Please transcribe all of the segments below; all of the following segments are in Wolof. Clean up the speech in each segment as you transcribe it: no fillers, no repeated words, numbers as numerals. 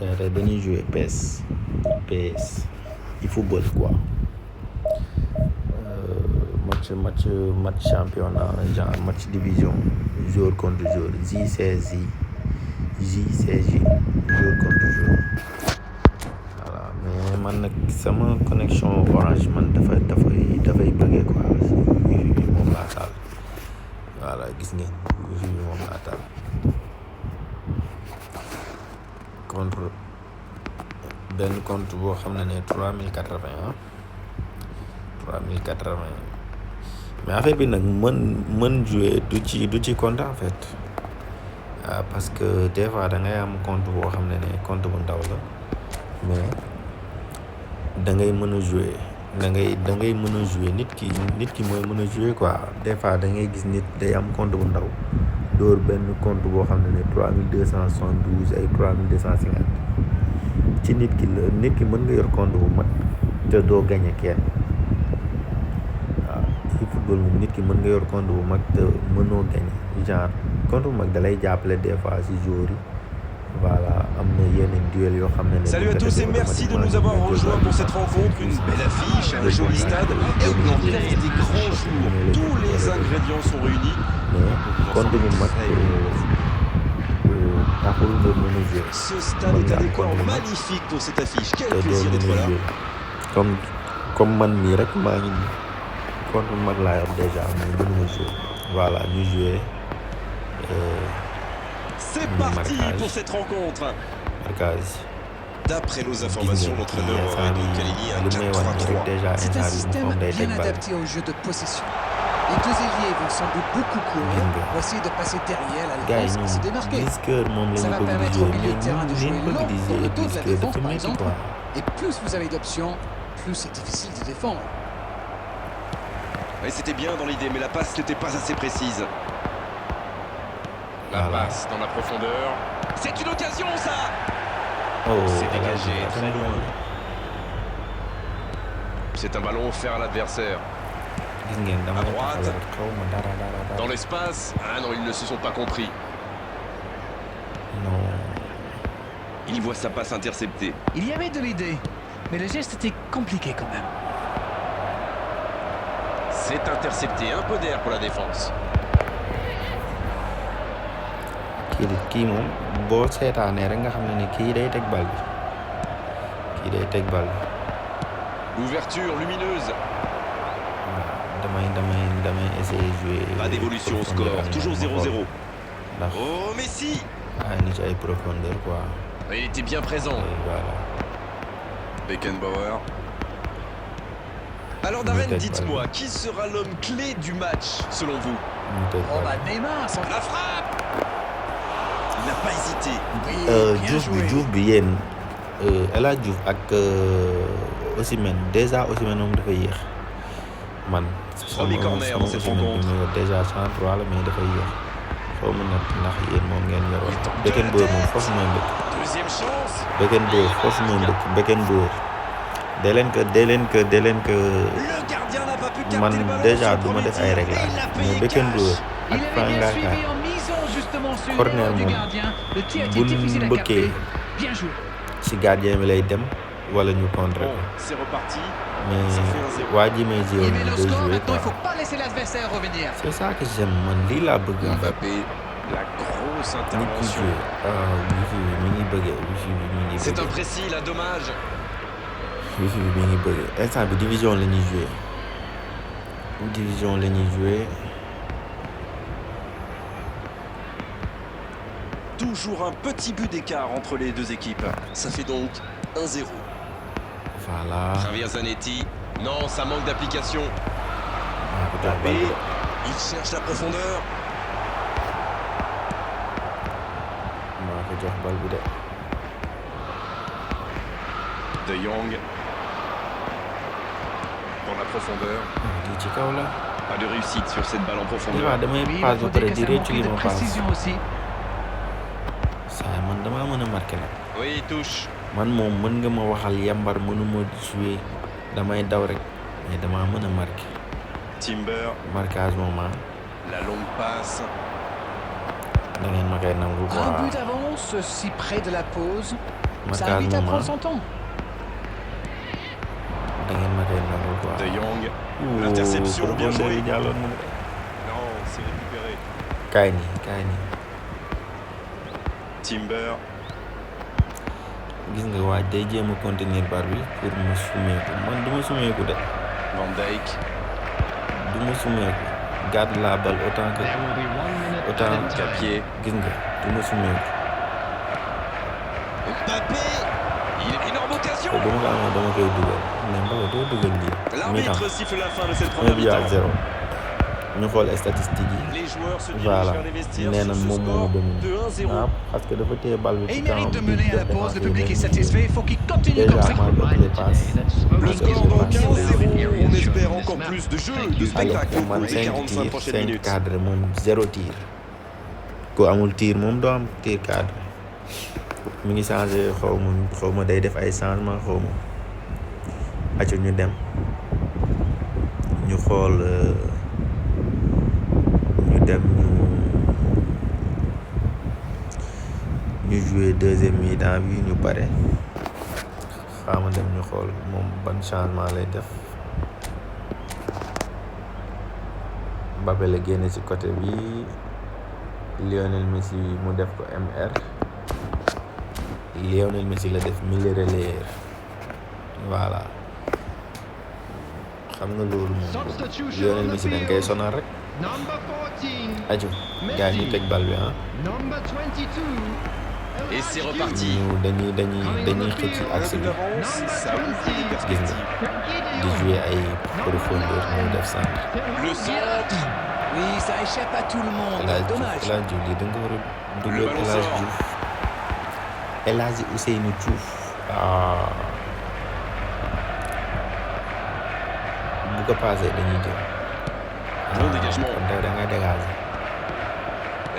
gars tey dañuy jouer PS e-football quoi. match championnat genre match division joueur contre joueur J16 joueur contre joueur. Voilà mais man nag sama connexion Orange man dafay bëggee quoi wifi bi moom laa taal. Voilà gis ngeen wifi bi moom laa taal contre benn compte boo xam ne 3080 mais affaire bi nag mën jouer du ci compte en fait parce que des fois da ngay am compte boo xam ne compte bu ndaw la mais da ngay mën a jouer da ngay mën a jouer nit ki mooy mën a jouer quoi. Des fois da ngay gis nit day am compte bu ndaw dóor benn compte boo xam ne 3272 ay 3250 ci nit ki mën nga yor compte bu mag te doo gagné kenn. Football moom nit ki mën nga yor compte bu mag te mënoo gagné genre compte bu mag da lay jàppale des fois si joueurs yi voilà am na yenn duel yoo xam ne. Salut à tous et merci de nous avoir rejoints pour cette rencontre. Une belle affiche, un joli stade et une ambiance des grands jours. Tous les ingrédients sont réunis. mais compte bu mag taxul nga mën a jouer. Ce stade est un décor magnifique pour cette affiche. Quel plaisir d'être là. comme man mii rek maa ngi nii compte bu mag laa yor déjà mais mënuma jouer. Voilà ñu jouer. C'est parti pour cette rencontre. Marquage. D'après nos informations, l'entraîneur Régnier Kalini a 4-3-3. C'est un système bien adapté au jeu de possession. Les deux ailiers vont sans doute beaucoup courir pour essayer de passer derrière la défense et se démarquer. Ça va permettre au milieu de terrain de jouer long pour le dos de la défense par exemple. Et plus vous avez d'options, plus c'est difficile de défendre. Et c'était bien dans l'idée, mais la passe n'était pas assez précise. La passe dans la profondeur. C'est une occasion, ça. C'est dégagé, très loin. C'est un ballon offert à l'adversaire. À droite. Dans l'espace. Ah non, ils ne se sont pas compris. Non. Il voit sa passe interceptée. Il y avait de l'idée, mais le geste était compliqué quand même. C'est intercepté, un peu d'air pour la défense. kii moom boo seetaanee rek nga xam ne kii day teg bal bi. L'ouverture lumineuse. damay essayer jouer. Pas d'évolution au score, toujours 0-0. Oh Messi. Ni ci ay profondeur quoi. Il était bien présent. Voilà. Beckenbauer. Alors Darren, dites-moi, qui sera l'homme clé du match selon vous? Neymar, la frappe. Il n'a pas hésité. Diouf bi yéen El Hadj Diouf ak Osimhen déjà Osimhen moom dafa yéex man. Premier corner dans cette rencontre. Déjà 103 la mais dafa yéex xaw ma nag ndax yéen moom ngeen yoroon. Beckenbauer moom foofu mooy mbëkk. Deuxième chance. Beckenbauer foofu mooy mbëkk Beckenbauer. dee leen que man déjà du ma def ay réglages mais Beckenbauer ak Frank Ngaka corner moom buñ mbëkkee ci gardien bi lay dem wala ñu contre ko mais waa ji may jéem a day jouer quoi. C'est ça que j'aime man lii laa bëgg. Mbappé, la grosse intervention. wifi bi mi ngi bëggee. C'est imprécis, là, dommage. wifi bi mi ngi bëggee instant bi division la ñuy jouer. Toujours un petit but d'écart entre les deux équipes. Ça fait donc 1-0. Voilà. Javier Zanetti. Non, ça manque d'application. Mbappé. Il cherche la profondeur. maa ko jox bal bi de. De Jong. Dans la profondeur. di ci kaw la. Pas de réussite sur cette balle en profondeur. waaw damay passe ba pare di réccu li ma passe. aussi. saa man damaa mën a marqué nag. Oui, il touche. man moom mën nga ma waxal yambar mënuma jouer damay daw rek mais damaa mën a marqué. Timber. Marquage moment. La longue passe. da ngeen ma koy nangu quoi. Un but d'avance si près de la pause. Ça invite à prendre son temps. da ngeen ma koy nangul quoi. De Jong. L'interception bien jouée. jàlloon na. Non, c'est récupéré. kaay nii. Timber. gis nga waaj day jéem a contenir bar bi pour mu sumeeku man du ma sumeeku de. Van Dijk. du ma sumeeku. garde la balle autant Capier. gis nga du ma sumeeku. Mbappé. Énorme occasion. ba ma ko amee dama koy dugal mais Mbappé doo dugal lii. L'arbitre siffle la fin de cette 1 première but à mi-temps. 0 ñu xool statistiques yi. Les joueurs se dirigent voilà vers les vestiaires nee sur na ce moom moo score dominé. de 1-0. parce que dafa téye bal bi Et ci il temps mérite de bi mener à la def pause. Le défense public est yi satisfait. Il faut qu'il continue déjà comme ça. maa ëpp les passes. Le score donc 1-0. On espère encore plus de jeu, de spectacle au man cours des 5 45 tirs prochaines 5 minutes. cadre moom 0 tir. ku amul tir moom doo am tir cadre. mi ngi changé xaw ma day def ay changement xaw ma. acca ñu dem ñu xool ñu jouer deuxième mi-temps bi ñu pare xaama dem ñu xool moom ban changement lay def. Mbappé la génne ci côté bi Lionel Messi mu def ko MR. Lionel Messi la def milieu relayeur voilà xam nga loolu moom Lionel Messi dañ koy sonal rek. aju gars ñu teg bal bi Et c'est reparti. dañuy xëcc ci axe bi Ça ouvre des gis perspectives. nga di jouer ay profondeur mu def centre. Le centre. Oui, ça échappe à tout le monde. Dommage. El Hadji Diouf lii da nga war a dugal Le ballon El Hadji sort. Diouf El Hadji Ousseynou Diouf bu ko passé dañuy jël. Bon dégagement. kon da ngay dégager.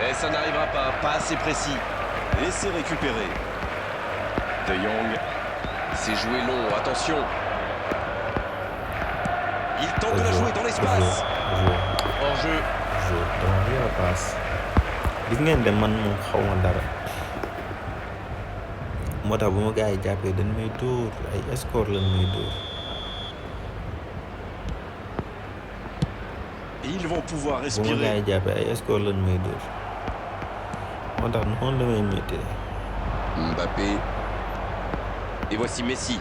Et ça n'arrivera pas assez précis. Et c'est récupéré. De Jong. C'est joué long, attention. Il tente de la jouer dans l'espace. Hors jeu. dama yor a paas gis ngeen de man moom xaw ma dara moo tax bu ma gars yi jàppee dañ may dóor ay score lañ may dóor. Et ils vont pouvoir bu ma respirer. gars yi jàppee ay score lañ may dóor moo tax noonu la may méttee. Mbappé. Et voici Messi.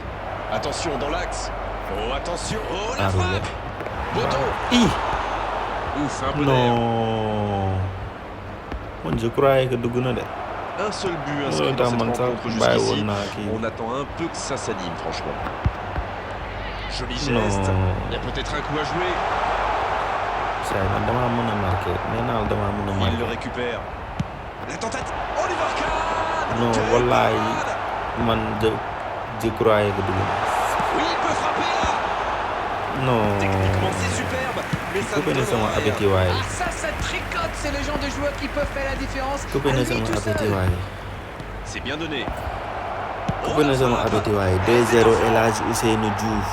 Attention dans l'axe. Oh, attention. Oh, la enroulé. frappe. Boto. Ouf, un peu d'air. non man je croyais que dugg na de. Un seul but loolu inscrit dans tax cette man sax rencontre bàyyi jusqu'ici. woon naa kii. On attend un peu que ça s'anime, franchement. Joli non geste. Il y a peut-être un coup à jouer. saa yi man damaa mën a marqué nee naa la damaa mën a Il le marqué. récupère. La tentative. Oliver Kahn. non Quelle wallaay parade. man je croyais que dugg na. Oui, il peut frapper là. non Techniquement, c'est superbe. Mais ça coupé ne na donne sama rien. appétit waaye. Ah, ça tricote. C'est le genre de joueur qui peut faire la différence. coupé à na lui sama tout appétit seul. waaye. C'est bien donné. coupé na sama appétit waaye 2-0 El Hadji Ousseynou Diouf.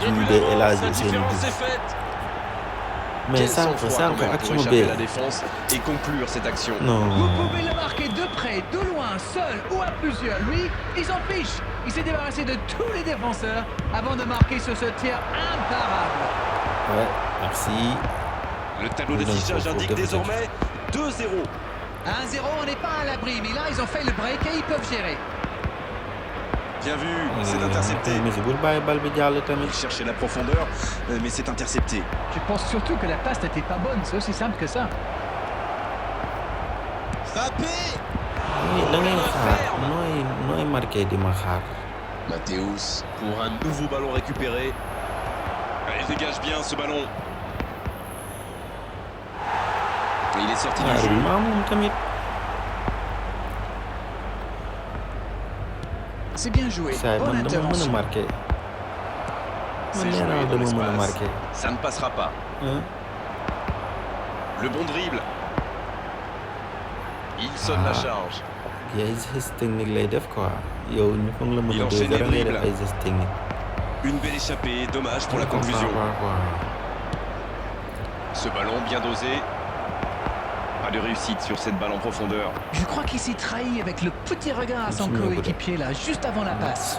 Et de El Hadji la Ousseynou différence Diouf. est faite. mais Quel sànq sang-froid quand même action pour échapper bee. à la défense et conclure cette action. non Vous pouvez le marquer de près, de loin, seul ou à plusieurs. Lui, il s'en fiche. Il s'est débarrassé de tous les défenseurs avant de marquer sur ce tir imparable. ouais merci. Le tableau Non, d'affichage faut indique développer. désormais 2-0. 1-0, on n'est pas à l'abri, mais là, ils ont fait le break et ils peuvent gérer. Bien vu, c'est intercepté. mais bul bàyyi bal bi jàll tamit. Il cherchait la profondeur, mais c'est intercepté. Je pense surtout que la passe n'était pas bonne. C'est aussi simple que ça. Frappé. da ngay xaar nooy marqué di ma xaar. Mathéus pour un nouveau ballon récupéré. Il dégage bien ce ballon. Et il est sorti du jeu. maa moom tamit. C'est bien joué. saa yi Bonne man dama mën a intervention. marqué. man C'est nee joué naa dans dama mën a l'espace. marqué. Ça ne passera pas. Le bon dribble. Il sonne la charge. ay gestes techniques lay def quoi. yow ñu foog la mën Il a enchaîne dóor dara les ngay def dribbles. ay gestes techniques. Une belle échappée, dommage pour la Je comprends conclusion. pas, quoi. Ce ballon bien dosé. Pas de réussite sur cette balle en profondeur. Je crois qu'il s'est trahi avec le petit regard à son coéquipier là, juste avant la passe.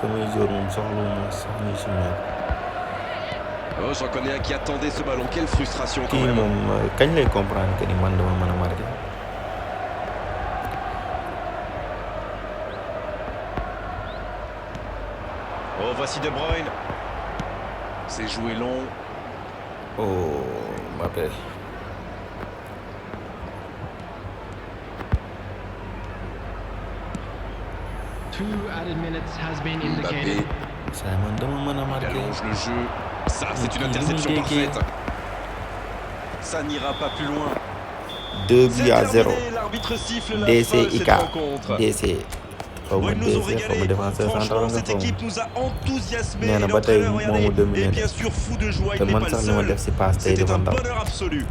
Oh, j'en connais un qui attendait ce ballon. Quelle frustration quand même. Kañ lay comprendre que ni man dama mën a marqué. Oh, voici De Bruyne. C'est joué long. Oh, Mbappé. Mbappé Simon dama mën a marqué. allonge le jeu. Ça, c'est une interception parfaite. Ça n'ira pas plus loin. 2-0. L'arbitre siffle la fin DC de cette Ika. rencontre. DC. Ils nous ont régalé. Franchement, cette équipe nous a enthousiasmé. Nee na ba tey moomu dominé et bien sûr fou de joie. te Il n'est man pas le sax li ma seul. def si passe tey C'était dafa un ndaw. bonheur absolu.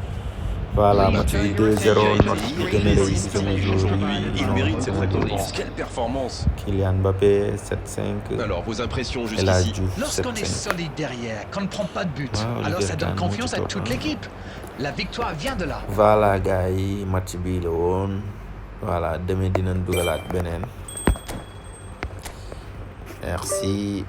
Voilà, match bi 2-0 note bi gën a rëy si sama jour Il mérite cette récompense. Quelle performance. Kylian Mbappé 7-5. Alors, vos impressions El Hadji jusqu'ici? Diouf Lorsqu'on est 7-5. solide derrière, qu'on ne prend pas de but, Waaw, alors ça donne Liverpool confiance à moo ci toute topp, l'équipe. La victoire vient de là. Voilà gars yi match bii la woon voilà demee dinañ dugalaat beneen merci.